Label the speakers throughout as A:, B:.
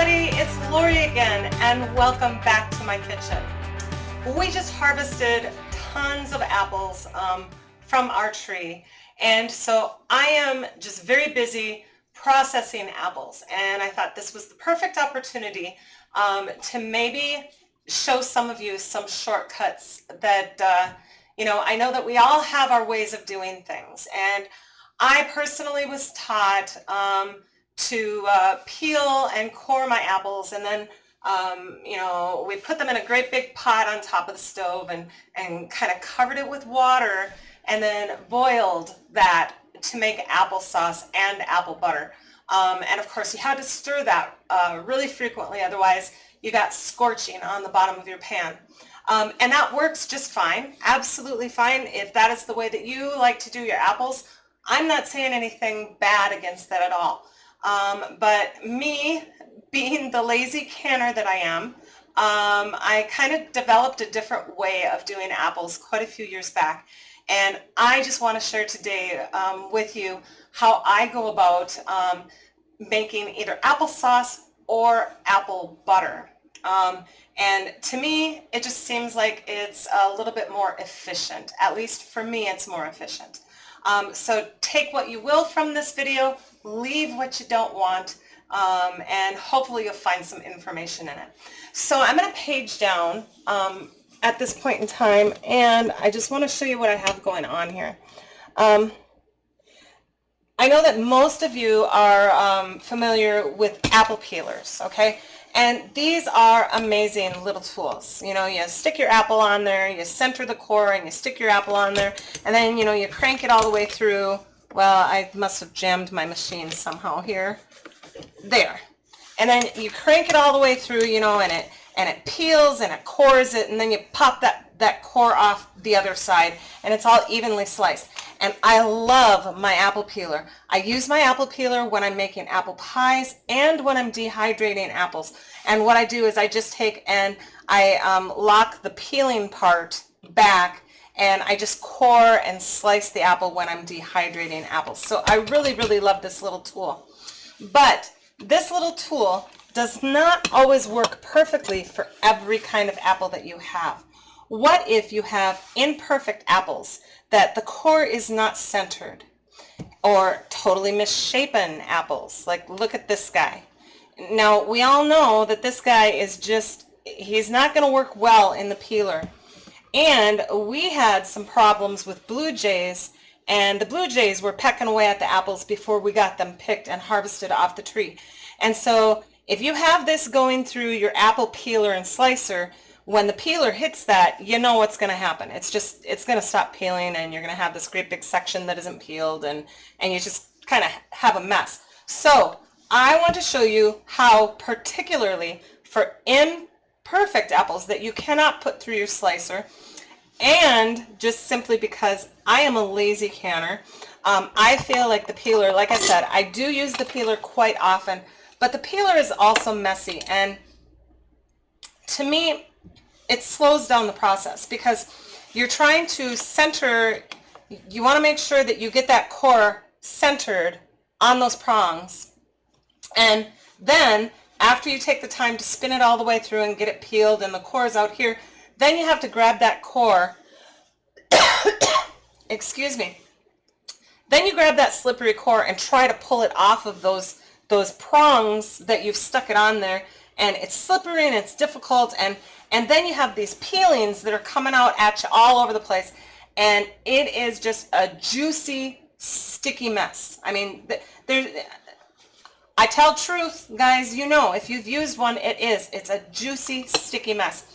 A: everybody, it's Lori again and welcome back to my kitchen. We just harvested tons of apples from our tree, and so I am just very busy processing apples, and I thought this was the perfect opportunity to maybe show some of you some shortcuts that I know that we all have our ways of doing things, and I personally was taught to peel and core my apples, and then we put them in a great big pot on top of the stove and kind of covered it with water and then boiled that to make applesauce and apple butter. And of course you had to stir that really frequently, otherwise you got scorching on the bottom of your pan. And that works just fine, absolutely fine. If that is the way that you like to do your apples, I'm not saying anything bad against that at all. But me, being the lazy canner that I am, I kind of developed a different way of doing apples quite a few years back. And I just want to share today with you how I go about making either applesauce or apple butter. And to me, it just seems like it's a little bit more efficient. At least for me, it's more efficient. So take what you will from this video, leave what you don't want, and hopefully you'll find some information in it. So I'm going to page down at this point in time, and I just want to show you what I have going on here. I know that most of you are familiar with apple peelers, okay? And these are amazing little tools. You stick your apple on there, you center the core, and you stick your apple on there, and then, you crank it all the way through. Well, I must have jammed my machine somehow here. There. And then you crank it all the way through, and it peels and it cores it, and then you pop that core off the other side, and it's all evenly sliced. And I love my apple peeler. I use my apple peeler when I'm making apple pies and when I'm dehydrating apples. And what I do is I just take and I lock the peeling part back, and I just core and slice the apple when I'm dehydrating apples. So I really, really love this little tool. But this little tool does not always work perfectly for every kind of apple that you have. What if you have imperfect apples, that the core is not centered, or totally misshapen apples? Like, look at this guy. Now, we all know that this guy is he's not going to work well in the peeler. And we had some problems with blue jays, and the blue jays were pecking away at the apples before we got them picked and harvested off the tree. And so if you have this going through your apple peeler and slicer, when the peeler hits that, you know what's going to happen. It's going to stop peeling, and you're going to have this great big section that isn't peeled, and you just kind of have a mess. So I want to show you how, particularly for imperfect apples that you cannot put through your slicer, and just simply because I am a lazy canner, I feel like the peeler, like I said, I do use the peeler quite often, but the peeler is also messy, and to me, it slows down the process because you're trying to center. You want to make sure that you get that core centered on those prongs, and then after you take the time to spin it all the way through and get it peeled and the core is out here, then you have to grab that core, excuse me, then you grab that slippery core and try to pull it off of those prongs that you've stuck it on there, and it's slippery and it's difficult, and then you have these peelings that are coming out at you all over the place, and it is just a juicy, sticky mess. I mean, I tell truth, guys, if you've used one, it's a juicy, sticky mess.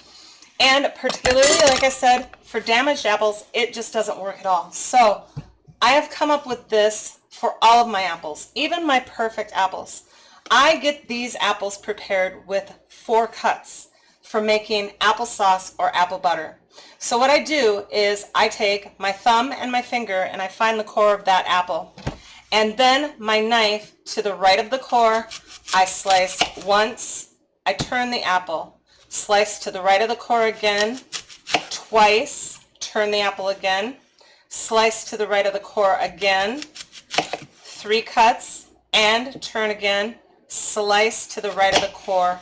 A: And particularly, like I said, for damaged apples, it just doesn't work at all. So I have come up with this for all of my apples, even my perfect apples. I get these apples prepared with 4 cuts for making applesauce or apple butter. So what I do is I take my thumb and my finger and I find the core of that apple. And then my knife to the right of the core, I slice once, I turn the apple, slice to the right of the core again, twice, turn the apple again, slice to the right of the core again, 3 cuts, and turn again, slice to the right of the core,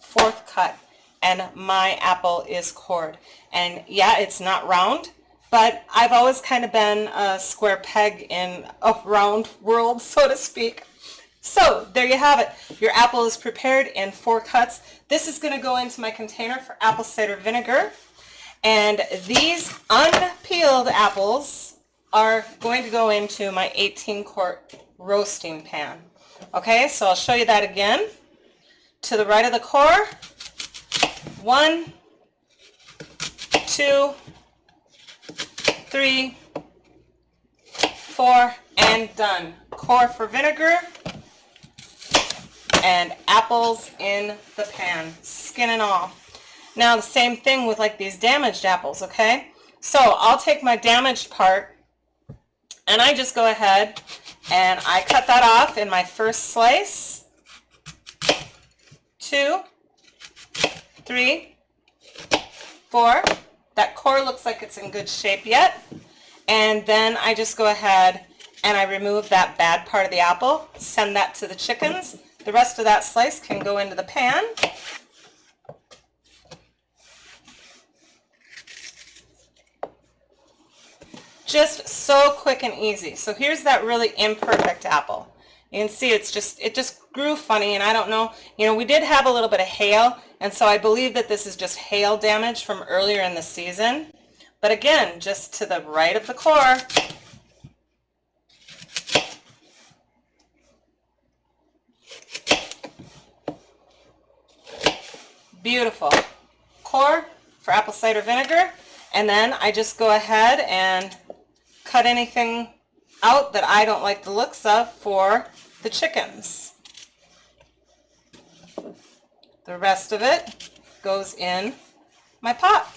A: 4th cut, and my apple is cored. And yeah, it's not round, but I've always kind of been a square peg in a round world, so to speak. So there you have it. Your apple is prepared in 4 cuts. This is going to go into my container for apple cider vinegar. And these unpeeled apples are going to go into my 18-quart roasting pan. Okay, so I'll show you that again. To the right of the core, 1, 2, 3, 4, and done. Core for vinegar and apples in the pan, skin and all. Now the same thing with like these damaged apples, okay? So I'll take my damaged part and I just go ahead and I cut that off in my first slice. 2, 3, 4. That core looks like it's in good shape yet. And then I just go ahead and I remove that bad part of the apple, send that to the chickens. The rest of that slice can go into the pan. Just so quick and easy. So here's that really imperfect apple. You can see it just grew funny, and I don't know, we did have a little bit of hail, and so I believe that this is just hail damage from earlier in the season. But again, just to the right of the core. Beautiful. Core for apple cider vinegar, and then I just go ahead and cut anything out that I don't like the looks of for the chickens. The rest of it goes in my pot.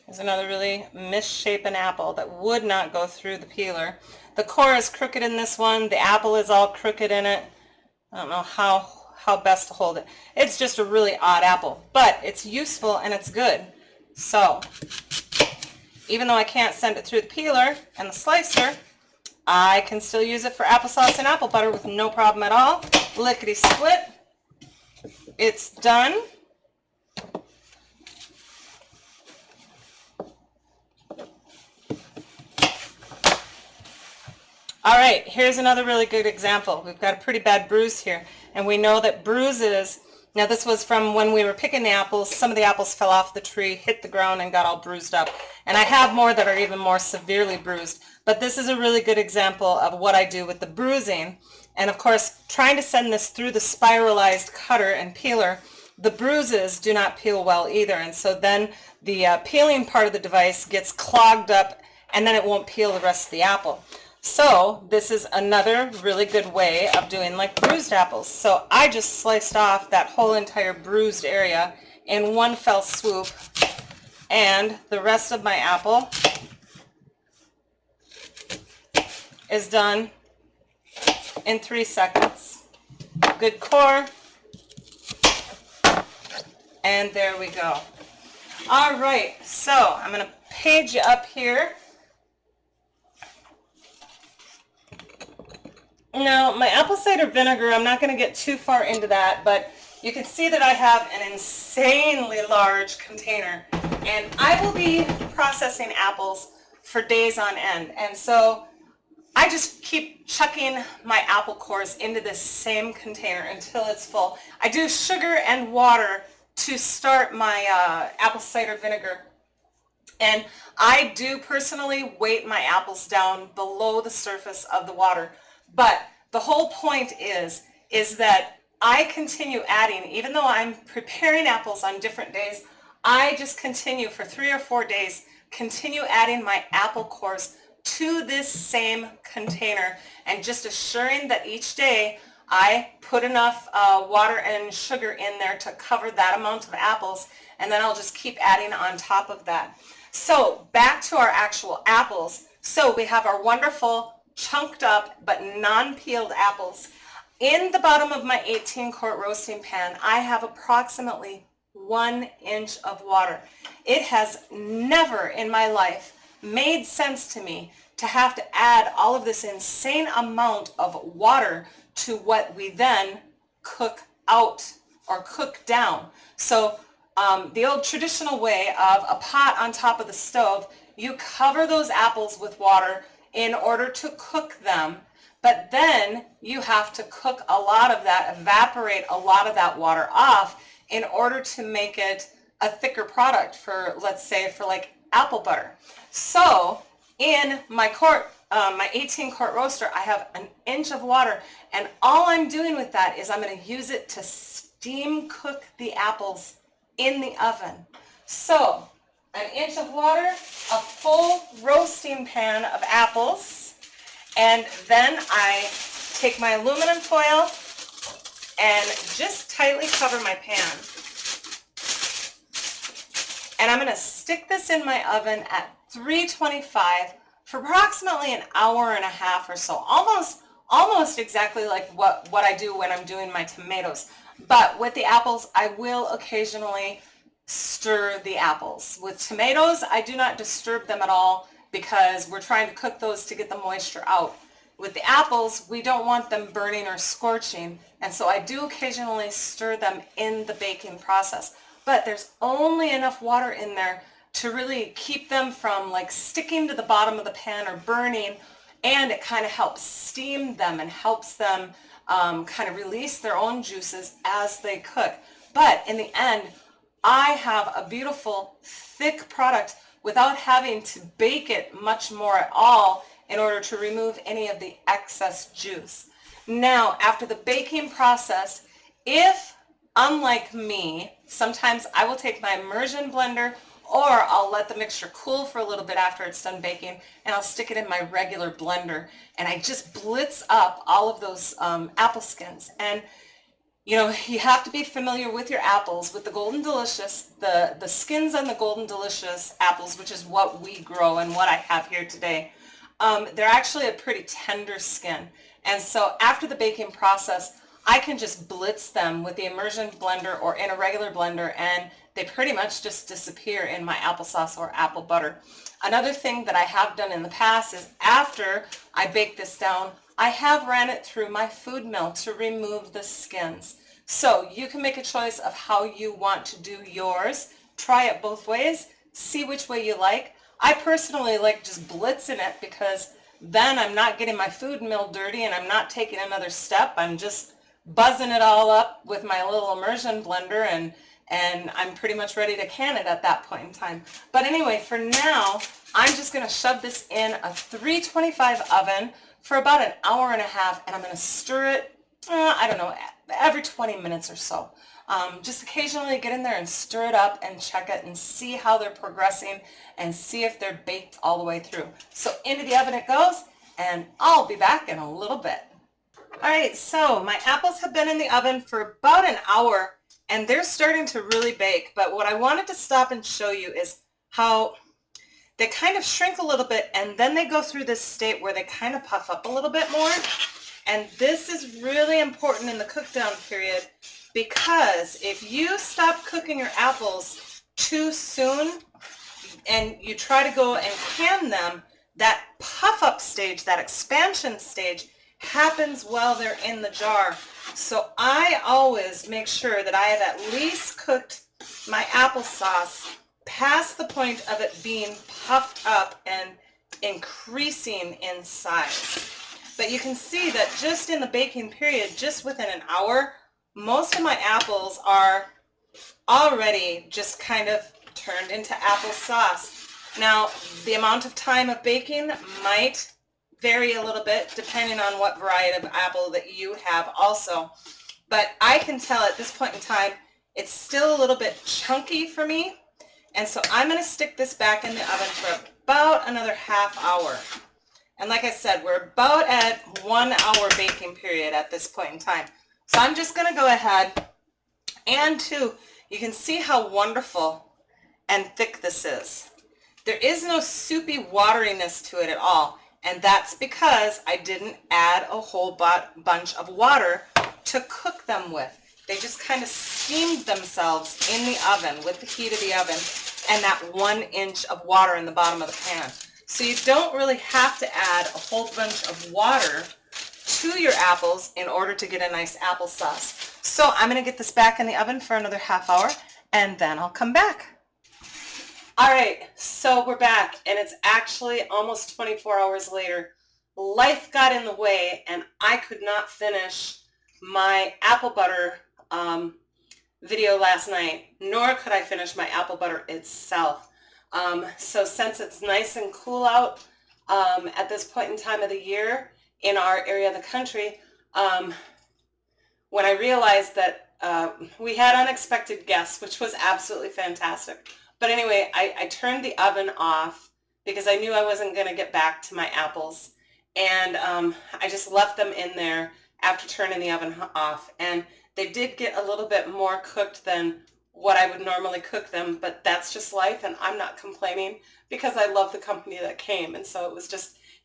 A: Here's another really misshapen apple that would not go through the peeler. The core is crooked in this one. The apple is all crooked in it. I don't know how best to hold it. It's just a really odd apple, but it's useful and it's good. So even though I can't send it through the peeler and the slicer, I can still use it for applesauce and apple butter with no problem at all. Lickety split. It's done. All right, here's another really good example. We've got a pretty bad bruise here, and we know that bruises, now this was from when we were picking the apples. Some of the apples fell off the tree, hit the ground, and got all bruised up. And I have more that are even more severely bruised, but this is a really good example of what I do with the bruising. And of course, trying to send this through the spiralized cutter and peeler, the bruises do not peel well either, and so then the peeling part of the device gets clogged up, and then it won't peel the rest of the apple. So this is another really good way of doing like bruised apples. So I just sliced off that whole entire bruised area in one fell swoop, and the rest of my apple is done in 3 seconds. Good core, and there we go. All right, so I'm going to page you up here. Now, my apple cider vinegar, I'm not going to get too far into that, but you can see that I have an insanely large container, and I will be processing apples for days on end. And so I just keep chucking my apple cores into this same container until it's full. I do sugar and water to start my apple cider vinegar. And I do personally weight my apples down below the surface of the water. But the whole point is that I continue adding, even though I'm preparing apples on different days, I just continue for 3 or 4 days, continue adding my apple cores to this same container and just assuring that each day I put enough water and sugar in there to cover that amount of apples, and then I'll just keep adding on top of that. So back to our actual apples. So we have our wonderful chunked up but non-peeled apples. In the bottom of my 18-quart roasting pan, I have approximately 1 inch of water. It has never in my life made sense to me to have to add all of this insane amount of water to what we then cook out or cook down. So the old traditional way of a pot on top of the stove, you cover those apples with water in order to cook them, but then you have to cook a lot of that, evaporate a lot of that water off in order to make it a thicker product for, let's say, for like apple butter. So in my 18-quart roaster, I have 1 inch of water, and all I'm doing with that is I'm going to use it to steam cook the apples in the oven. So 1 inch of water, a full roasting pan of apples, and then I take my aluminum foil and just tightly cover my pan. And I'm going to stick this in my oven at 325 for approximately an hour and a half or so, almost exactly like what I do when I'm doing my tomatoes. But with the apples, I will occasionally stir the apples. With tomatoes, I do not disturb them at all because we're trying to cook those to get the moisture out. With the apples, we don't want them burning or scorching, and so I do occasionally stir them in the baking process. But there's only enough water in there to really keep them from like sticking to the bottom of the pan or burning, and it kind of helps steam them and helps them kind of release their own juices as they cook. But in the end, I have a beautiful thick product without having to bake it much more at all in order to remove any of the excess juice. Now, after the baking process, if, unlike me, sometimes I will take my immersion blender, or I'll let the mixture cool for a little bit after it's done baking, and I'll stick it in my regular blender, and I just blitz up all of those apple skins. And you know, you have to be familiar with your apples. With the Golden Delicious, the skins on the Golden Delicious apples, which is what we grow and what I have here today, they're actually a pretty tender skin. And so after the baking process, I can just blitz them with the immersion blender or in a regular blender, and they pretty much just disappear in my applesauce or apple butter. Another thing that I have done in the past is after I bake this down, I have ran it through my food mill to remove the skins. So you can make a choice of how you want to do yours. Try it both ways. See which way you like. I personally like just blitzing it because then I'm not getting my food mill dirty and I'm not taking another step. I'm just buzzing it all up with my little immersion blender, and I'm pretty much ready to can it at that point in time. But anyway, for now, I'm just going to shove this in a 325 oven for about an hour and a half, and I'm going to stir it, I don't know, every 20 minutes or so. Just occasionally get in there and stir it up and check it and see how they're progressing and see if they're baked all the way through. So into the oven it goes, and I'll be back in a little bit. All right, so my apples have been in the oven for about an hour, and they're starting to really bake. But what I wanted to stop and show you is how they kind of shrink a little bit, and then they go through this state where they kind of puff up a little bit more. And this is really important in the cook down period, because if you stop cooking your apples too soon and you try to go and can them, that puff up stage, that expansion stage, happens while they're in the jar. So I always make sure that I have at least cooked my applesauce past the point of it being puffed up and increasing in size. But you can see that just in the baking period, just within an hour, most of my apples are already just kind of turned into applesauce. Now, the amount of time of baking might vary a little bit depending on what variety of apple that you have also. But I can tell at this point in time, it's still a little bit chunky for me. And so I'm going to stick this back in the oven for about another half hour. And like I said, we're about at 1 hour baking period at this point in time. So I'm just going to go ahead and you can see how wonderful and thick this is. There is no soupy wateriness to it at all. And that's because I didn't add a whole bunch of water to cook them with. They just kind of steamed themselves in the oven with the heat of the oven and that 1 inch of water in the bottom of the pan. So you don't really have to add a whole bunch of water to your apples in order to get a nice applesauce. So I'm going to get this back in the oven for another half hour and then I'll come back. All right, so we're back and it's actually almost 24 hours later. Life got in the way and I could not finish my apple butter video last night, nor could I finish my apple butter itself. So since it's nice and cool out at this point in time of the year in our area of the country, when I realized that we had unexpected guests, which was absolutely fantastic. But anyway, I turned the oven off because I knew I wasn't going to get back to my apples. And I just left them in there after turning the oven off. And they did get a little bit more cooked than what I would normally cook them, but that's just life and I'm not complaining because I love the company that came. And so it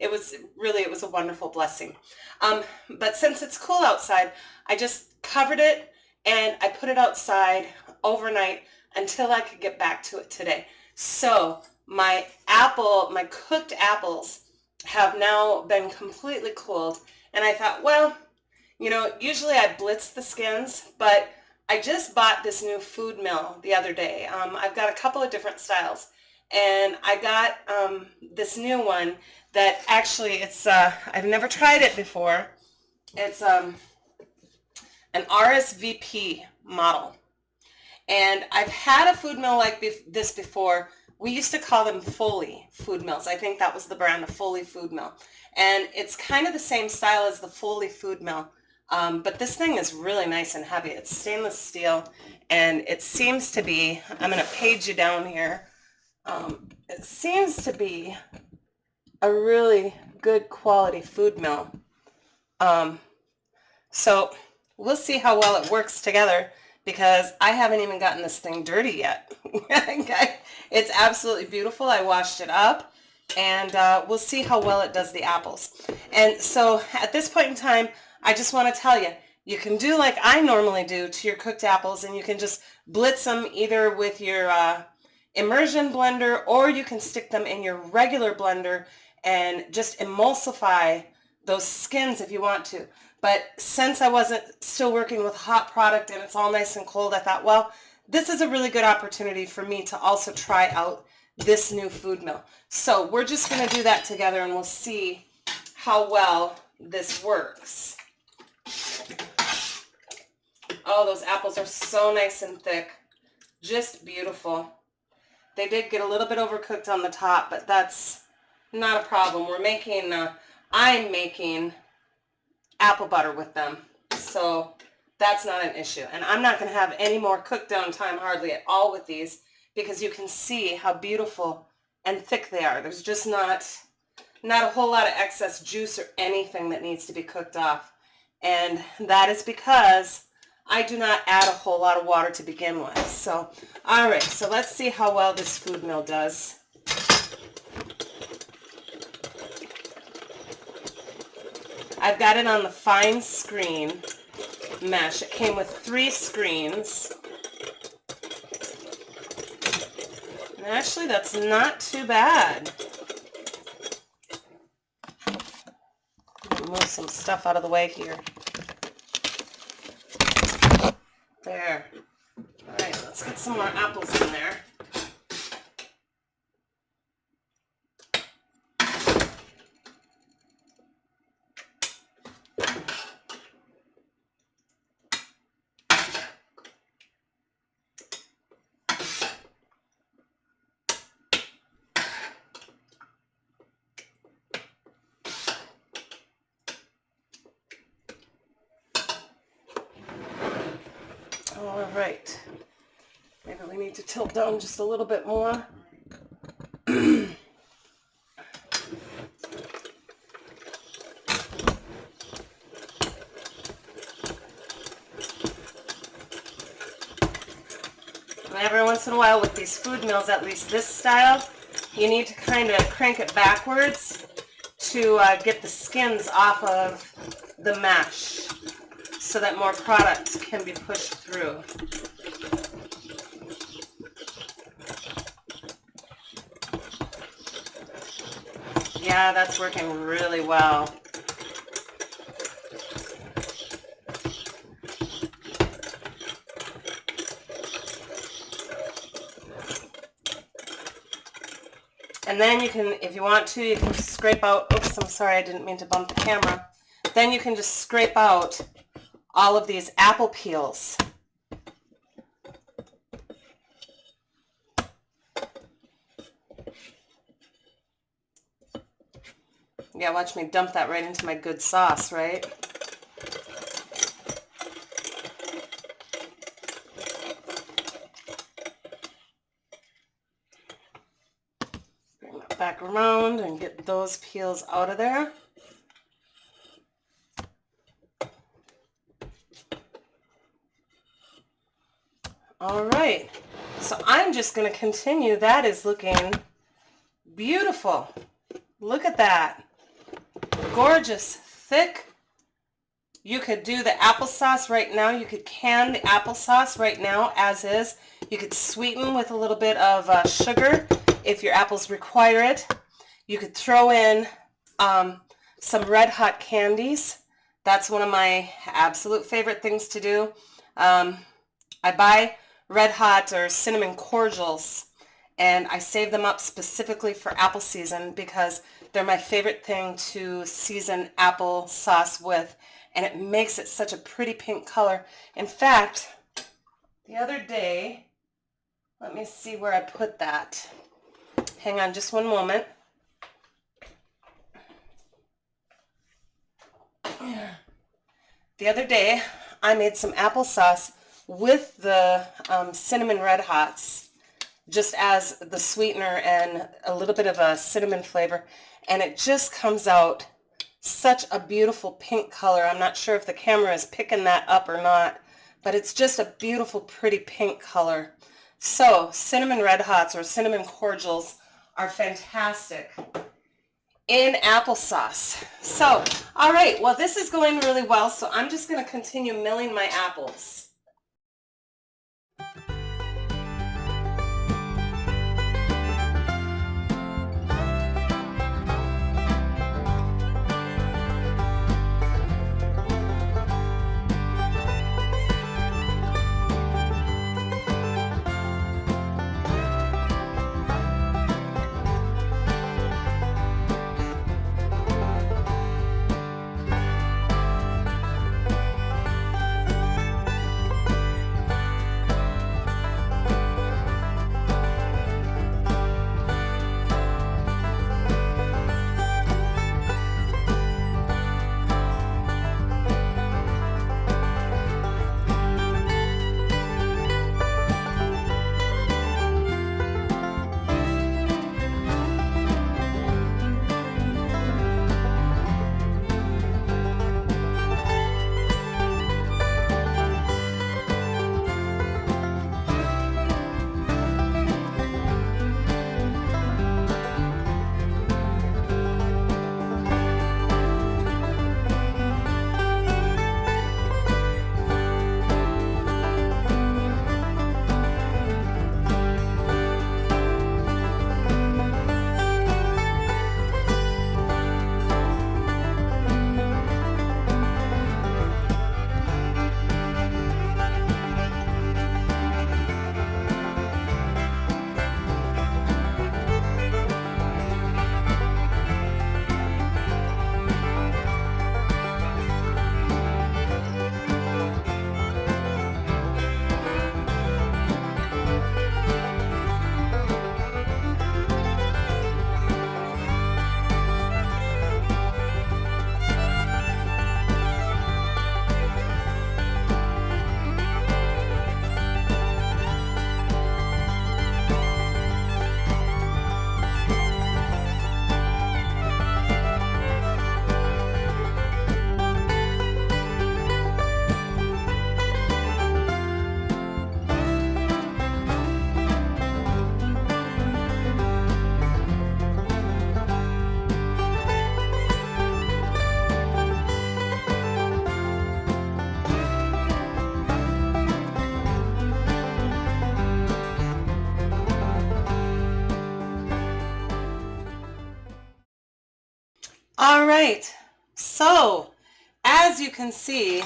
A: was a wonderful blessing. But since it's cool outside, I just covered it and I put it outside overnight until I could get back to it today. So my cooked apples have now been completely cooled. And I thought, well, usually I blitz the skins, but I just bought this new food mill the other day. I've got a couple of different styles, and I got this new one that actually I've never tried it before. It's an RSVP model, and I've had a food mill like this before. We used to call them Foley food mills. I think that was the brand, the Foley food mill, and it's kind of the same style as the Foley food mill. But this thing is really nice and heavy. It's stainless steel, and it seems to be, I'm going to page you down here, it seems to be a really good quality food mill. So we'll see how well it works together because I haven't even gotten this thing dirty yet. It's absolutely beautiful. I washed it up, and we'll see how well it does the apples. And so at this point in time, I just want to tell you, you can do like I normally do to your cooked apples, and you can just blitz them either with your immersion blender, or you can stick them in your regular blender and just emulsify those skins if you want to. But since I wasn't still working with hot product and it's all nice and cold, I thought, well, this is a really good opportunity for me to also try out this new food mill. So we're just going to do that together and we'll see how well this works. Oh, those apples are so nice and thick. Just beautiful. They did get a little bit overcooked on the top, but that's not a problem. I'm making apple butter with them, so that's not an issue. And I'm not going to have any more cook down time hardly at all with these because you can see how beautiful and thick they are. There's just not a whole lot of excess juice or anything that needs to be cooked off. And that is because I do not add a whole lot of water to begin with. So, all right, so let's see how well this food mill does. I've got it on the fine screen mesh. It came with 3 screens. And actually, that's not too bad. Move some stuff out of the way here. There. All right, let's get some more apples in there. All right, maybe we need to tilt down just a little bit more. every once in a while with these food meals, at least this style, you need to kind of crank it backwards to get the skins off of the mesh so that more product can be pushed through. Yeah, that's working really well. And then you can, if you want to, you can scrape out, oops, I'm sorry, I didn't mean to bump the camera. Then you can just scrape out all of these apple peels. Yeah, watch me dump that right into my good sauce, right? Bring that back around and get those peels out of there. All right, so I'm just going to continue. That is looking beautiful. Look at that. Gorgeous, thick. You could do the applesauce right now. You could can the applesauce right now as is. You could sweeten with a little bit of sugar if your apples require it. You could throw in some red hot candies. That's one of my absolute favorite things to do. I buy red hot or cinnamon cordials, and I save them up specifically for apple season because they're my favorite thing to season applesauce with, and it makes it such a pretty pink color. In fact, the other day, let me see where I put that. Hang on just one moment. The other day, I made some applesauce with the cinnamon red hots, just as the sweetener and a little bit of a cinnamon flavor, and it just comes out such a beautiful pink color. I'm not sure if the camera is picking that up or not, but it's just a beautiful, pretty pink color. So cinnamon red hots or cinnamon cordials are fantastic in applesauce. So, all right, well, this is going really well, so I'm just going to continue milling my apples. All right, so as you can see,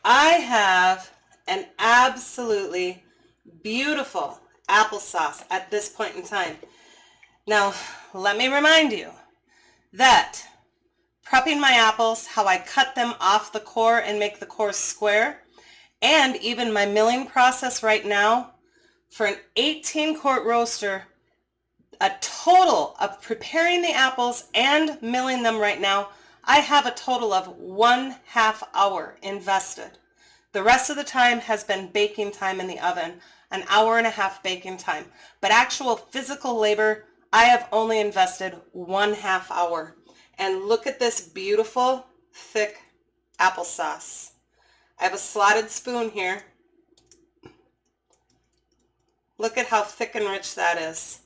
A: I have an absolutely beautiful applesauce at this point in time. Now, let me remind you that prepping my apples, how I cut them off the core and make the core square, and even my milling process right now, for an 18-quart roaster, a total of preparing the apples and milling them right now, I have a total of 1/2 hour invested. The rest of the time has been baking time in the oven, an 1.5 hour baking time. But actual physical labor, I have only invested 1/2 hour. And look at this beautiful, thick applesauce. I have a slotted spoon here. Look at how thick and rich that is.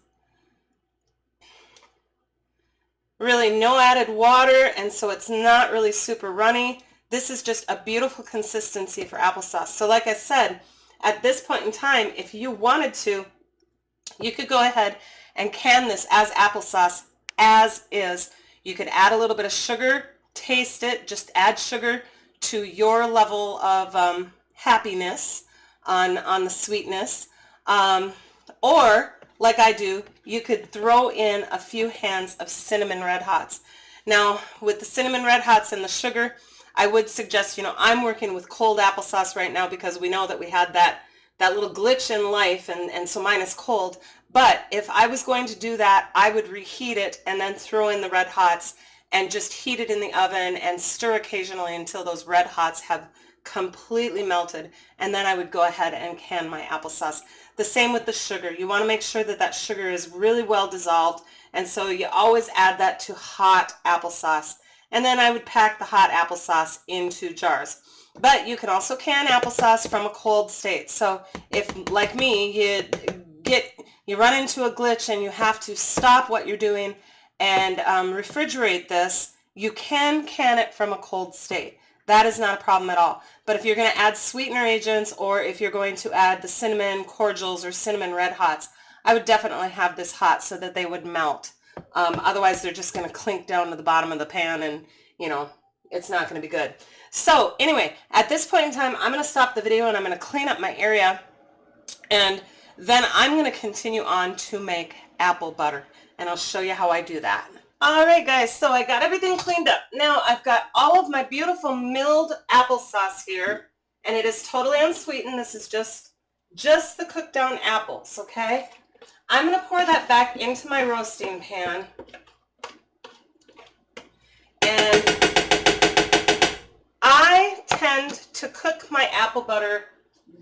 A: Really no added water, and so it's not really super runny. This is just a beautiful consistency for applesauce. So like I said, at this point in time, if you wanted to, you could go ahead and can this as applesauce as is. You could add a little bit of sugar, taste it, just add sugar to your level of happiness on the sweetness. Or like I do, you could throw in a few hands of cinnamon red hots. Now, with the cinnamon red hots and the sugar, I would suggest, I'm working with cold applesauce right now because we know that we had that little glitch in life, and so mine is cold. But if I was going to do that, I would reheat it and then throw in the red hots and just heat it in the oven and stir occasionally until those red hots have completely melted, and then I would go ahead and can my applesauce. The same with the sugar. You want to make sure that sugar is really well dissolved, and so you always add that to hot applesauce. And then I would pack the hot applesauce into jars. But you can also can applesauce from a cold state. So if, like me, you run into a glitch and you have to stop what you're doing and refrigerate this, you can it from a cold state. That is not a problem at all. But if you're going to add sweetener agents, or if you're going to add the cinnamon cordials or cinnamon red hots, I would definitely have this hot so that they would melt. Otherwise, they're just going to clink down to the bottom of the pan, and it's not going to be good. So anyway, at this point in time, I'm going to stop the video and I'm going to clean up my area, and then I'm going to continue on to make apple butter, and I'll show you how I do that. All right, guys, so I got everything cleaned up. Now I've got all of my beautiful milled applesauce here, and it is totally unsweetened. This is just the cooked down apples, okay? I'm going to pour that back into my roasting pan, and I tend to cook my apple butter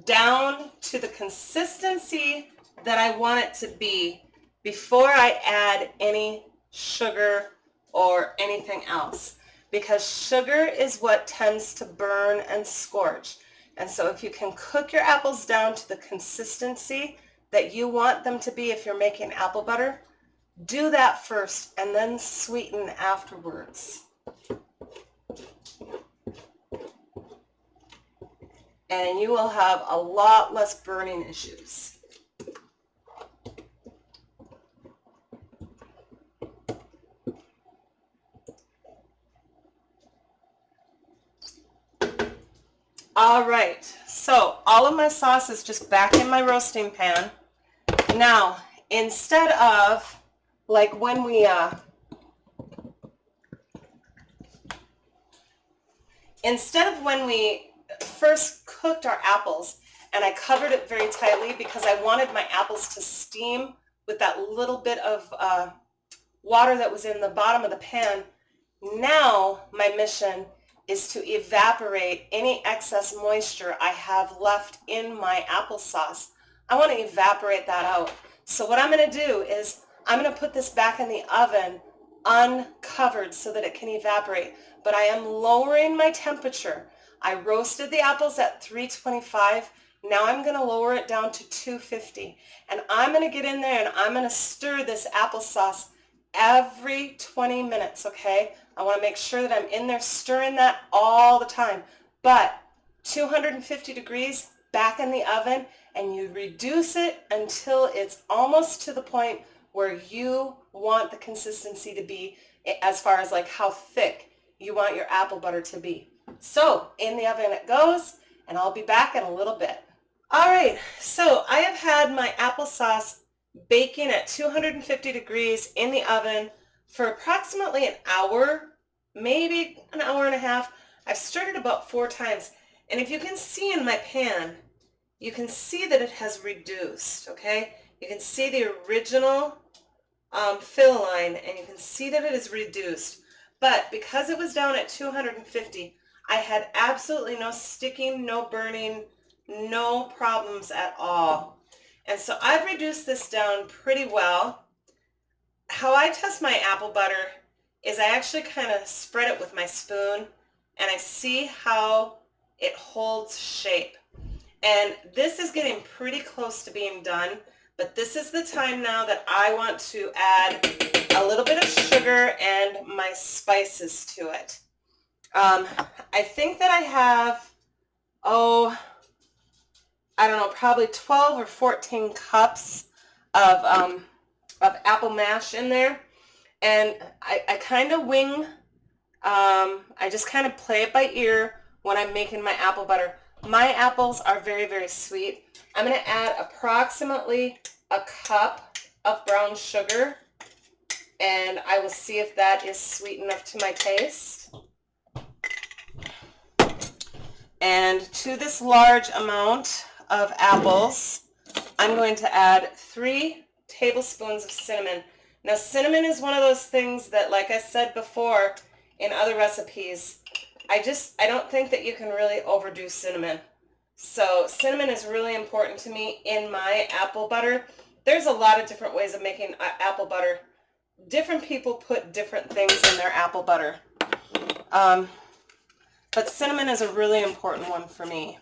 A: down to the consistency that I want it to be before I add any sugar or anything else, because sugar is what tends to burn and scorch. And so if you can cook your apples down to the consistency that you want them to be if you're making apple butter, do that first and then sweeten afterwards. And you will have a lot less burning issues. All right, so all of my sauce is just back in my roasting pan. Now, instead of like when we first cooked our apples, and I covered it very tightly because I wanted my apples to steam with that little bit of water that was in the bottom of the pan. Now my mission is to evaporate any excess moisture I have left in my applesauce. I want to evaporate that out. So what I'm going to do is I'm going to put this back in the oven uncovered so that it can evaporate. But I am lowering my temperature. I roasted the apples at 325. Now I'm going to lower it down to 250. And I'm going to get in there and I'm going to stir this applesauce every 20 minutes, okay? I want to make sure that I'm in there stirring that all the time. But 250 degrees back in the oven, and you reduce it until it's almost to the point where you want the consistency to be as far as like how thick you want your apple butter to be. So in the oven it goes, and I'll be back in a little bit. All right, so I have had my applesauce baking at 250 degrees in the oven for approximately an hour, maybe an hour and a half. I've stirred it about 4 times, and if you can see in my pan, you can see that it has reduced, okay? You can see the original fill line, and you can see that it is reduced. But because it was down at 250, I had absolutely no sticking, no burning, no problems at all. And so I've reduced this down pretty well. How I test my apple butter is I actually kind of spread it with my spoon, and I see how it holds shape. And this is getting pretty close to being done, but this is the time now that I want to add a little bit of sugar and my spices to it. I think that I have, I don't know, probably 12 or 14 cups of apple mash in there. And I kind of wing, I just kind of play it by ear when I'm making my apple butter. My apples are very, very sweet. I'm going to add approximately a cup of brown sugar, and I will see if that is sweet enough to my taste. And to this large amount of apples, I'm going to add 3 tablespoons of cinnamon. Now, cinnamon is one of those things that, like I said before in other recipes, I don't think that you can really overdo cinnamon. So cinnamon is really important to me in my apple butter. There's a lot of different ways of making apple butter. Different people put different things in their apple butter. But cinnamon is a really important one for me.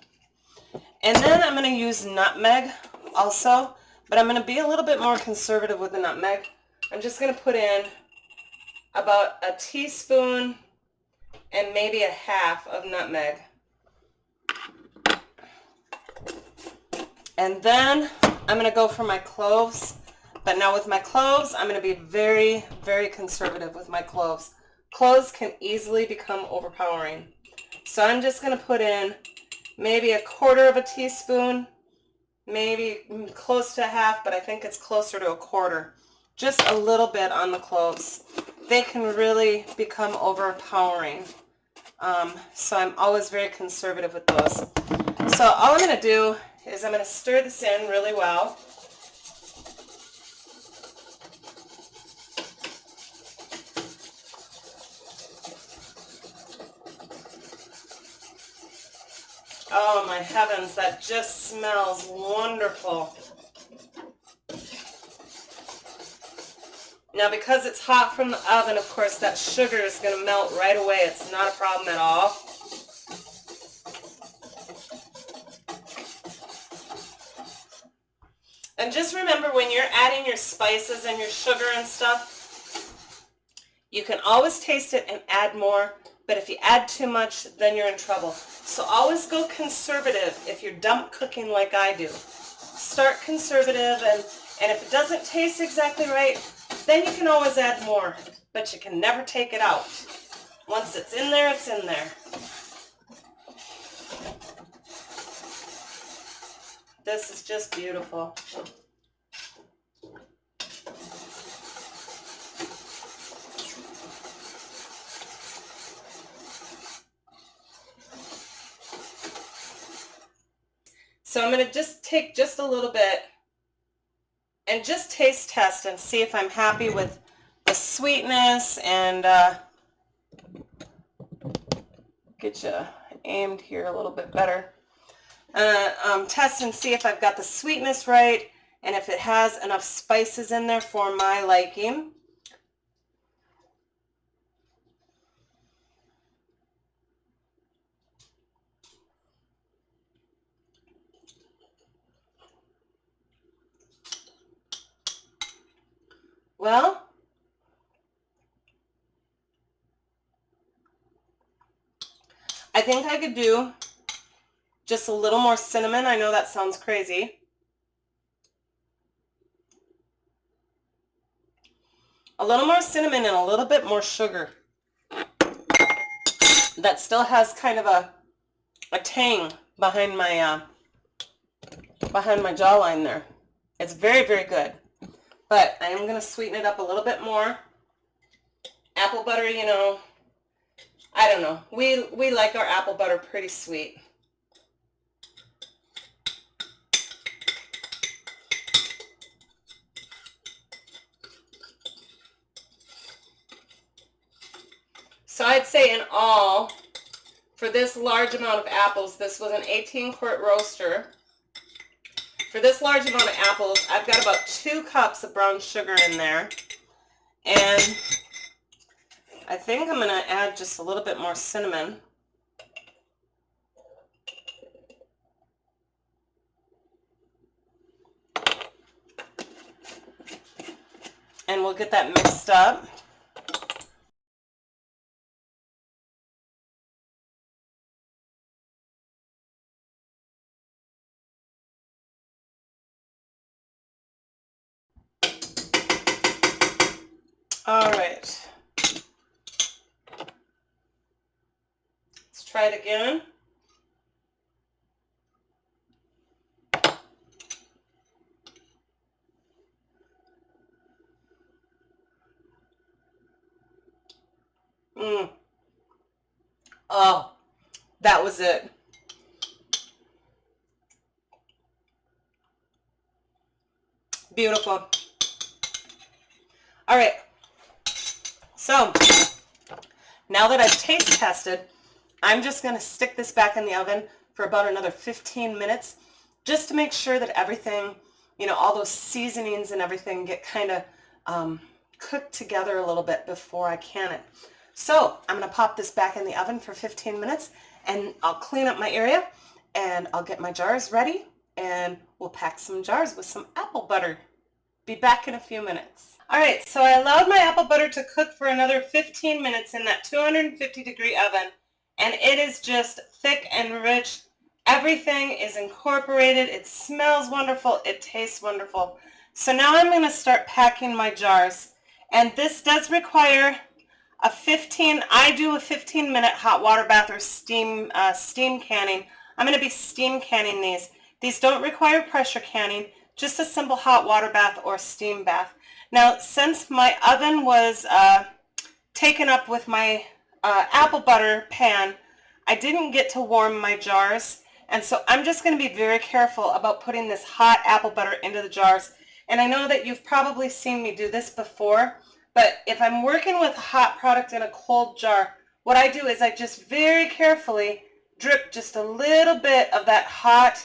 A: And then I'm going to use nutmeg also, but I'm going to be a little bit more conservative with the nutmeg. I'm just going to put in about a teaspoon and maybe a half of nutmeg. And then I'm going to go for my cloves. But now with my cloves, I'm going to be very, very conservative with my cloves. Cloves can easily become overpowering. So I'm just going to put in maybe a quarter of a teaspoon, maybe close to half, but I think it's closer to a quarter. Just a little bit on the cloves. They can really become overpowering. So I'm always very conservative with those. So all I'm going to do is I'm going to stir this in really well. Oh my heavens, that just smells wonderful. Now because it's hot from the oven, of course, that sugar is going to melt right away. It's not a problem at all. And just remember, when you're adding your spices and your sugar and stuff, you can always taste it and add more, but if you add too much, then you're in trouble. So always go conservative if you're dump cooking like I do. Start conservative, and if it doesn't taste exactly right, then you can always add more, but you can never take it out. Once it's in there, it's in there. This is just beautiful. So I'm going to just take just a little bit and just taste test and see if I'm happy with the sweetness, and get you aimed here a little bit better. Test and see if I've got the sweetness right and if it has enough spices in there for my liking. Well, I think I could do just a little more cinnamon. I know that sounds crazy. a little more cinnamon and a little bit more sugar. That still has kind of a tang behind my jawline there. It's very, very good. But I am going to sweeten it up a little bit more. Apple butter, you know, I don't know. We like our apple butter pretty sweet. So I'd say in all, for this large amount of apples, this was an 18-quart roaster. For this large amount of apples, I've got about 2 cups of brown sugar in there. And I think I'm going to add just a little bit more cinnamon. And we'll get that mixed up. All right. Let's try it again. Oh, that was it. Beautiful. All right. So now that I've taste tested, I'm just going to stick this back in the oven for about another 15 minutes just to make sure that everything, you know, all those seasonings and everything get kind of cooked together a little bit before I can it. So I'm going to pop this back in the oven for 15 minutes and I'll clean up my area and I'll get my jars ready and we'll pack some jars with some apple butter. Be back in a few minutes. All right, so I allowed my apple butter to cook for another 15 minutes in that 250-degree oven, and it is just thick and rich. Everything is incorporated. It smells wonderful. It tastes wonderful. So now I'm going to start packing my jars, and this does require a 15-minute hot water bath or steam canning. I'm going to be steam canning these. These don't require pressure canning, just a simple hot water bath or steam bath. Now, since my oven was taken up with my apple butter pan, I didn't get to warm my jars, and so I'm just going to be very careful about putting this hot apple butter into the jars. And I know that you've probably seen me do this before, but if I'm working with a hot product in a cold jar, what I do is I just very carefully drip just a little bit of that hot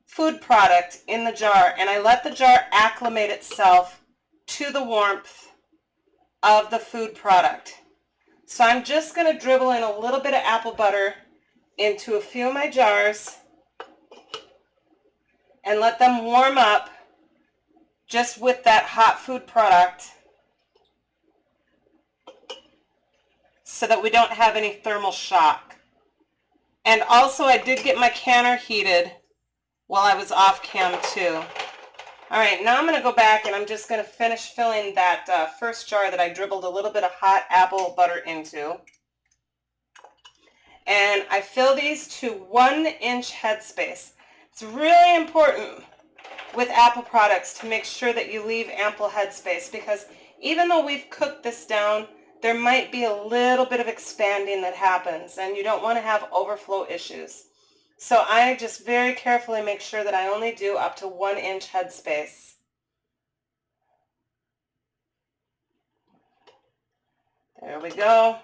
A: food product in the jar, and I let the jar acclimate itself to the warmth of the food product. So I'm just going to dribble in a little bit of apple butter into a few of my jars and let them warm up just with that hot food product so that we don't have any thermal shock. And also I did get my canner heated while I was off cam too. All right, now I'm going to go back and I'm just going to finish filling that first jar that I dribbled a little bit of hot apple butter into. And I fill these to 1-inch headspace. It's really important with apple products to make sure that you leave ample headspace, because even though we've cooked this down, there might be a little bit of expanding that happens and you don't want to have overflow issues. So I just very carefully make sure that I only do up to 1-inch headspace. There we go.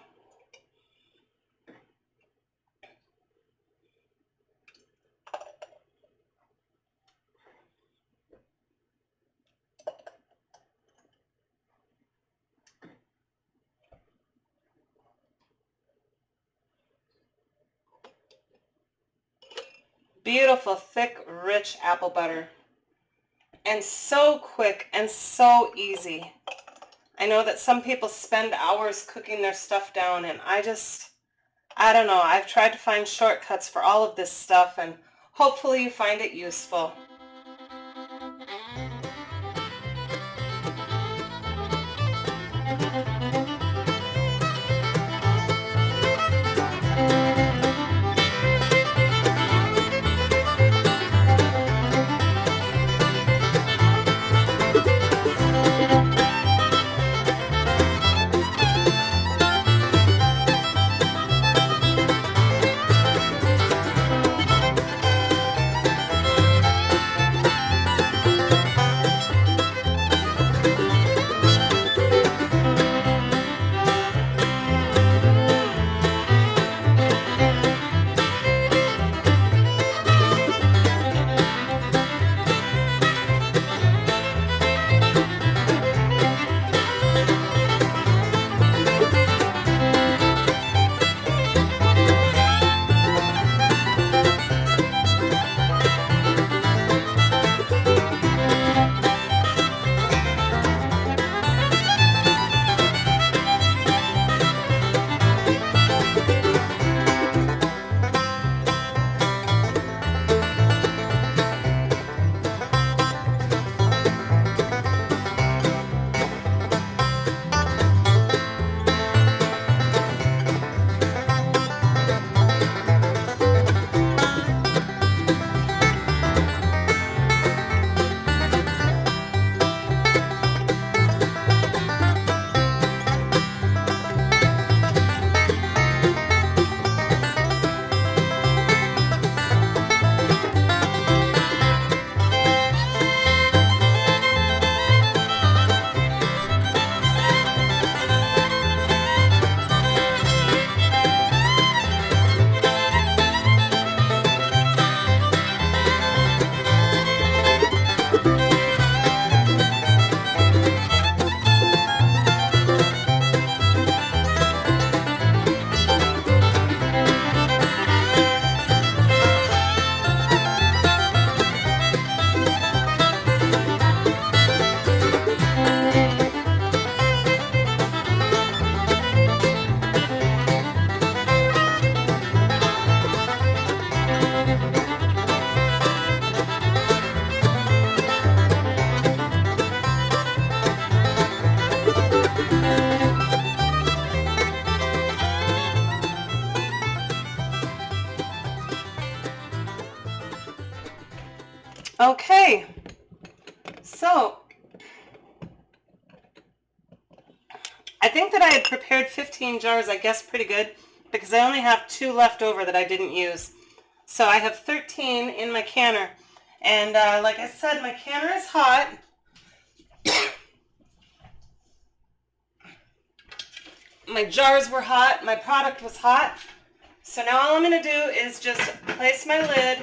A: Beautiful, thick, rich apple butter. And so quick and so easy. I know that some people spend hours cooking their stuff down, and I don't know. I've tried to find shortcuts for all of this stuff, and hopefully you find it useful. Okay, so I think that I had prepared 15 jars, I guess pretty good, because I only have 2 left over that I didn't use. So I have 13 in my canner, and like I said, my canner is hot. My jars were hot, my product was hot. So now all I'm going to do is just place my lid.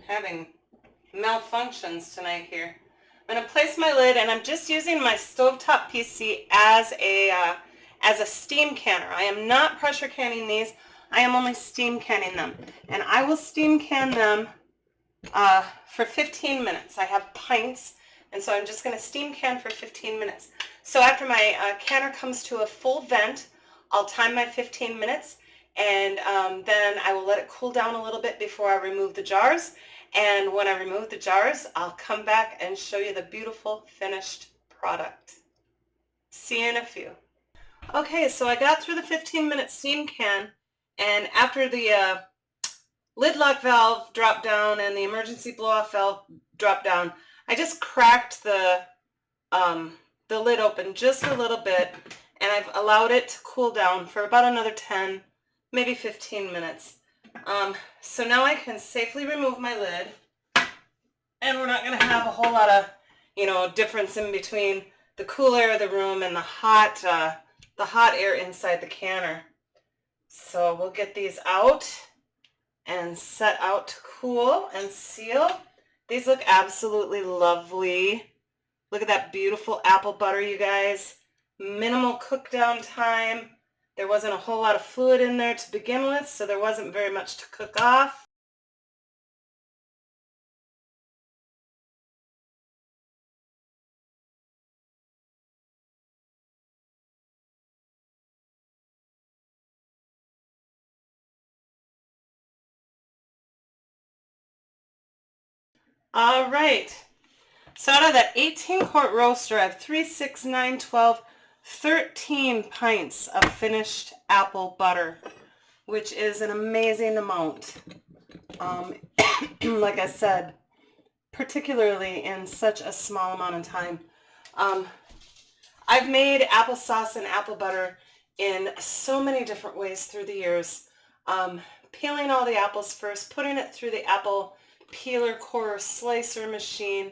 A: Having malfunctions tonight here. I'm going to place my lid, and I'm just using my stovetop PC as a steam canner. I am not pressure canning these. I am only steam canning them, and I will steam can them for 15 minutes. I have pints, and so I'm just going to steam can for 15 minutes. So after my canner comes to a full vent, I'll time my 15 minutes, and then I will let it cool down a little bit before I remove the jars. And when I remove the jars, I'll come back and show you the beautiful finished product. See you in a few. Okay, so I got through the 15-minute steam can, and after the lid lock valve dropped down and the emergency blow-off valve dropped down, I just cracked the lid open just a little bit, and I've allowed it to cool down for about another 10, maybe 15 minutes. So now I can safely remove my lid, and we're not going to have a whole lot of, difference in between the cool air of the room and the hot air inside the canner. So we'll get these out and set out to cool and seal. These look absolutely lovely. Look at that beautiful apple butter, you guys. Minimal cook down time. There wasn't a whole lot of fluid in there to begin with, so there wasn't very much to cook off. All right. So out of that 18-quart roaster, I have 3, 6, 9, 12, 13 pints of finished apple butter, which is an amazing amount. Like I said, particularly in such a small amount of time. I've made applesauce and apple butter in so many different ways through the years. Peeling all the apples first, putting it through the apple peeler core slicer machine.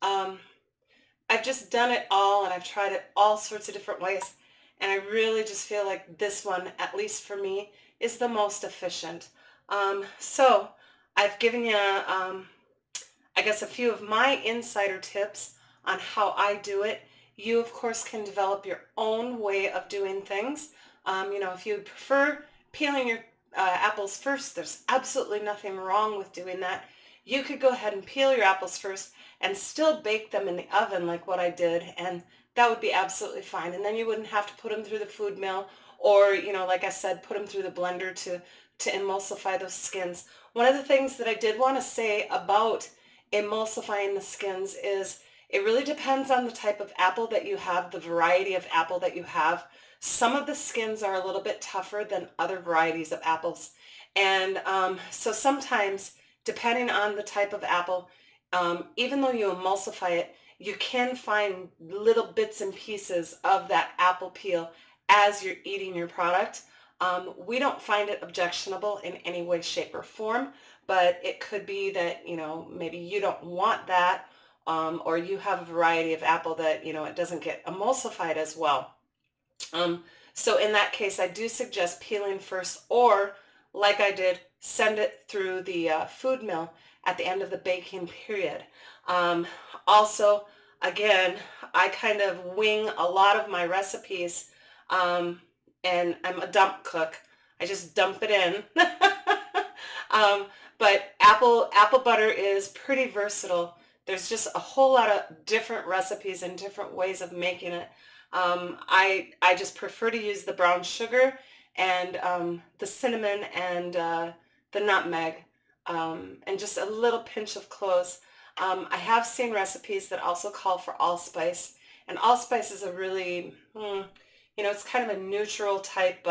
A: I've just done it all, and I've tried it all sorts of different ways. And I really just feel like this one, at least for me, is the most efficient. So I've given you, I guess, a few of my insider tips on how I do it. You, of course, can develop your own way of doing things. If you prefer peeling your apples first, there's absolutely nothing wrong with doing that. You could go ahead and peel your apples first and still bake them in the oven like what I did, and that would be absolutely fine. And then you wouldn't have to put them through the food mill or, like I said, put them through the blender to emulsify those skins. One of the things that I did want to say about emulsifying the skins is it really depends on the type of apple that you have, the variety of apple that you have. Some of the skins are a little bit tougher than other varieties of apples. And so sometimes, depending on the type of apple, even though you emulsify it, you can find little bits and pieces of that apple peel as you're eating your product. We don't find it objectionable in any way, shape, or form, but it could be that, maybe you don't want that, or you have a variety of apple that, it doesn't get emulsified as well. So in that case, I do suggest peeling first, or like I did, send it through the food mill at the end of the baking period. Also, again, I kind of wing a lot of my recipes, and I'm a dump cook. I just dump it in. But apple butter is pretty versatile. There's just a whole lot of different recipes and different ways of making it. I just prefer to use the brown sugar and the cinnamon and the nutmeg, and just a little pinch of cloves. I have seen recipes that also call for allspice, and allspice is a really, it's kind of a neutral type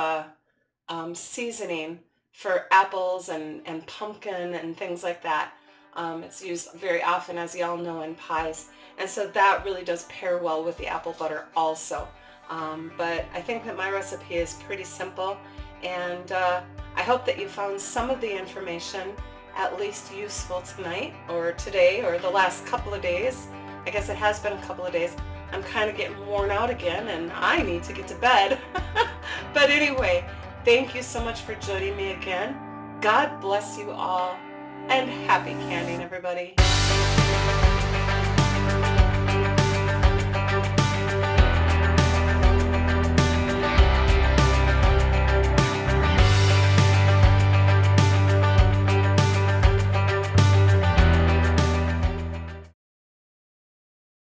A: seasoning for apples and pumpkin and things like that. It's used very often, as you all know, in pies. And so that really does pair well with the apple butter also. But I think that my recipe is pretty simple, and I hope that you found some of the information at least useful tonight or today or the last couple of days. I guess it has been a couple of days. I'm kind of getting worn out again, and I need to get to bed. But anyway, thank you so much for joining me again. God bless you all, and happy canning, everybody.